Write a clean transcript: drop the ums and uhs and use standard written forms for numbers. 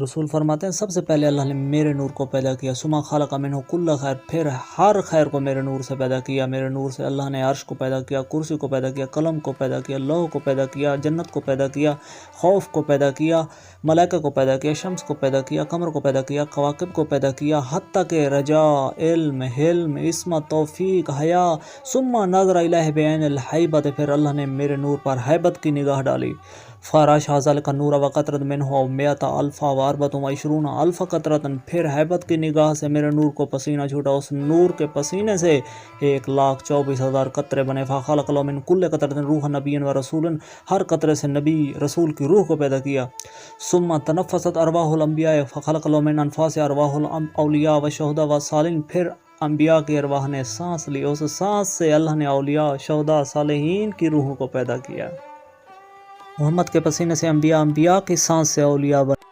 رسول فرماتے ہیں سب سے پہلے اللہ نے میرے نور کو پیدا کیا، ثم خلق منہ کل خیر، پھر ہر خیر کو میرے نور سے پیدا کیا۔ میرے نور سے اللہ نے عرش کو پیدا کیا، کرسی کو پیدا کیا، قلم کو پیدا کیا، لوح کو پیدا کیا، جنت کو پیدا کیا، خوف کو پیدا کیا، ملائکہ کو پیدا کیا، شمس کو پیدا کیا، قمر کو پیدا کیا، کواکب کو پیدا کیا، حتیٰ کہ رجا، علم، حلم، عصمت، توفیق، حیا، ثم نظر الیہ بعین الحیبۃ، پھر اللہ نے میرے نور پر حیبت کی نگاہ ڈالی۔ فراشا ذلک النور وقطرت منہ مئۃ الف واربعۃ وعشرون الف قطرۃ، پھر حیبت کی نگاہ سے میرے نور کو پسینہ چھوٹا، اس نور کے پسینے سے 1,24,000 قطرے بنے۔ فخلق له من کل قطرۃ روحا نبیا ورسولا، ہر قطرے سے نبی رسول کی روح کو پیدا کیا۔ ثم تنفست ارواح الانبیاء فخلق له من انفاس ارواح الاولیاء والشہداء والصالحین، پھر انبیاء کی ارواح نے سانس لی، اس سانس سے اللہ نے اولیاء، شہداء، صالحین کی روحوں کو پیدا کیا۔ محمد کے پسینے سے انبیاء، انبیاء کی سانس سے اولیاء بنے۔